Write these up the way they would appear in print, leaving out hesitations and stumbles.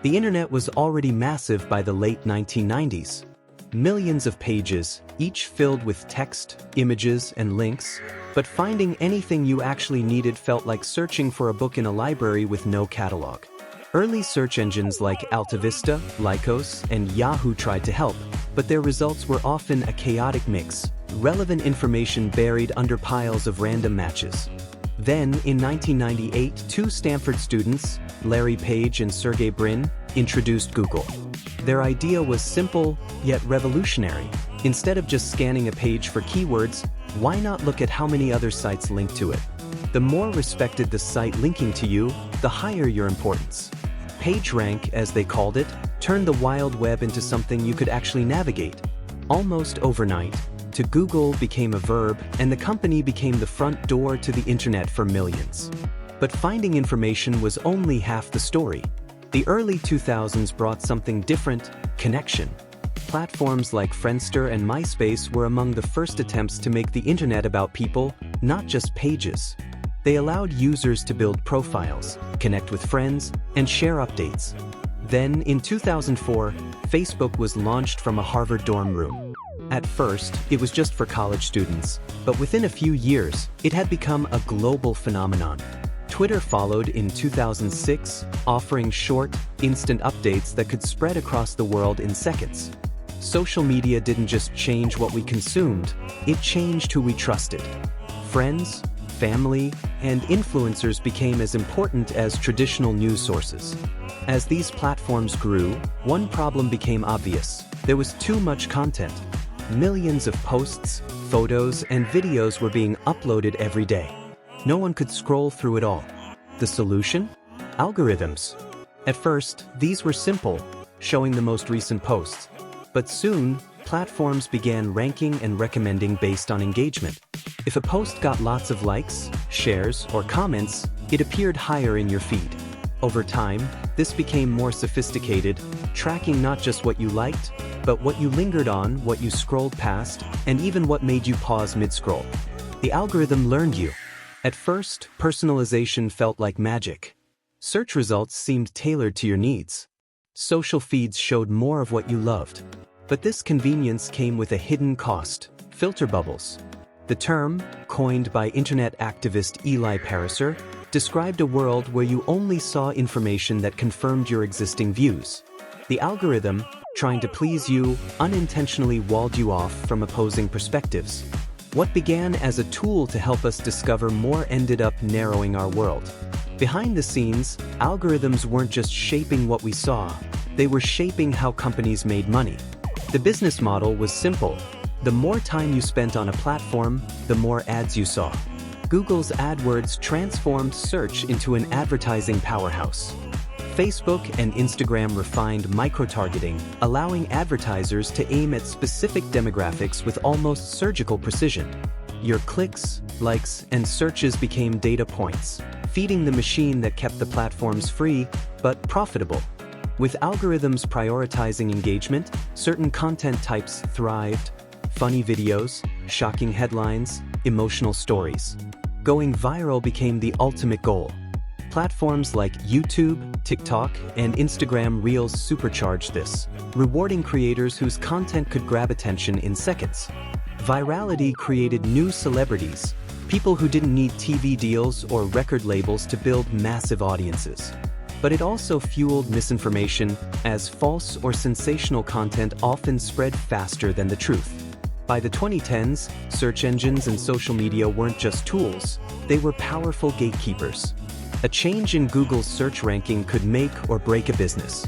The internet was already massive by the late 1990s. Millions of pages, each filled with text, images, and links, but finding anything you actually needed felt like searching for a book in a library with no catalog. Early search engines like AltaVista, Lycos, and Yahoo tried to help, but their results were often a chaotic mix, relevant information buried under piles of random matches. Then, in 1998, two Stanford students, Larry Page and Sergey Brin, introduced Google. Their idea was simple, yet revolutionary. Instead of just scanning a page for keywords, why not look at how many other sites link to it? The more respected the site linking to you, the higher your importance. PageRank, as they called it, turned the wild web into something you could actually navigate. Almost overnight, to Google became a verb, and the company became the front door to the internet for millions. But finding information was only half the story. The early 2000s brought something different: connection. Platforms like Friendster and MySpace were among the first attempts to make the internet about people, not just pages. They allowed users to build profiles, connect with friends, and share updates. Then, in 2004, Facebook was launched from a Harvard dorm room. At first, it was just for college students, but within a few years, it had become a global phenomenon. Twitter followed in 2006, offering short, instant updates that could spread across the world in seconds. Social media didn't just change what we consumed, it changed who we trusted. Friends, family, and influencers became as important as traditional news sources. As these platforms grew, one problem became obvious: there was too much content. Millions of posts, photos, and videos were being uploaded every day. No one could scroll through it all. The solution? Algorithms. At first, these were simple, showing the most recent posts. But soon, platforms began ranking and recommending based on engagement. If a post got lots of likes, shares, or comments, it appeared higher in your feed. Over time, this became more sophisticated, tracking not just what you liked, but what you lingered on, what you scrolled past, and even what made you pause mid-scroll. The algorithm learned you. At first, personalization felt like magic. Search results seemed tailored to your needs. Social feeds showed more of what you loved. But this convenience came with a hidden cost: filter bubbles. The term, coined by internet activist Eli Pariser, described a world where you only saw information that confirmed your existing views. The algorithm, trying to please you, unintentionally walled you off from opposing perspectives. What began as a tool to help us discover more ended up narrowing our world. Behind the scenes, algorithms weren't just shaping what we saw, they were shaping how companies made money. The business model was simple. The more time you spent on a platform, the more ads you saw. Google's AdWords transformed search into an advertising powerhouse. Facebook and Instagram refined micro-targeting, allowing advertisers to aim at specific demographics with almost surgical precision. Your clicks, likes, and searches became data points, feeding the machine that kept the platforms free, but profitable. With algorithms prioritizing engagement, certain content types thrived: funny videos, shocking headlines, emotional stories. Going viral became the ultimate goal. Platforms like YouTube, TikTok, and Instagram Reels supercharged this, rewarding creators whose content could grab attention in seconds. Virality created new celebrities, people who didn't need TV deals or record labels to build massive audiences. But it also fueled misinformation, as false or sensational content often spread faster than the truth. By the 2010s, search engines and social media weren't just tools, they were powerful gatekeepers. A change in Google's search ranking could make or break a business.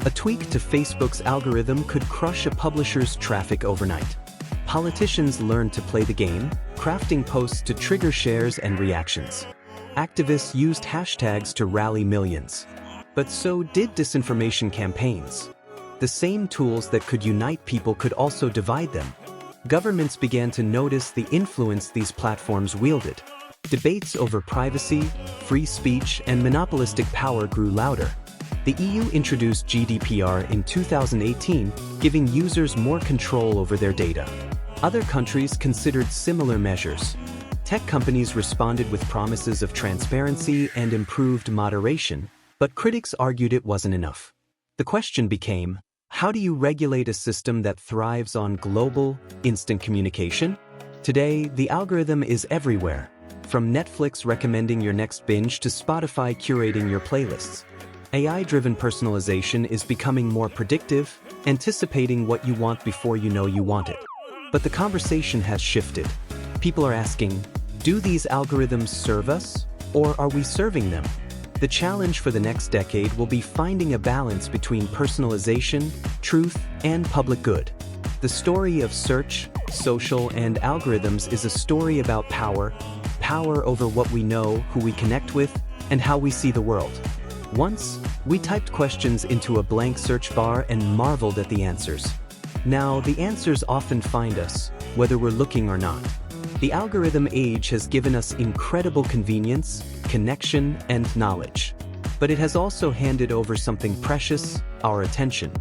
A tweak to Facebook's algorithm could crush a publisher's traffic overnight. Politicians learned to play the game, crafting posts to trigger shares and reactions. Activists used hashtags to rally millions. But so did disinformation campaigns. The same tools that could unite people could also divide them. Governments began to notice the influence these platforms wielded. Debates over privacy, free speech, and monopolistic power grew louder. The EU introduced GDPR in 2018, giving users more control over their data. Other countries considered similar measures. Tech companies responded with promises of transparency and improved moderation, but critics argued it wasn't enough. The question became, how do you regulate a system that thrives on global, instant communication? Today, the algorithm is everywhere, from Netflix recommending your next binge to Spotify curating your playlists. AI-driven personalization is becoming more predictive, anticipating what you want before you know you want it. But the conversation has shifted. People are asking, do these algorithms serve us, or are we serving them? The challenge for the next decade will be finding a balance between personalization, truth, and public good. The story of search, social, and algorithms is a story about power over what we know, who we connect with, and how we see the world. Once, we typed questions into a blank search bar and marveled at the answers. Now, the answers often find us, whether we're looking or not. The algorithm age has given us incredible convenience, connection, and knowledge. But it has also handed over something precious, our attention.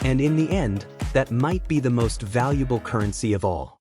And in the end, that might be the most valuable currency of all.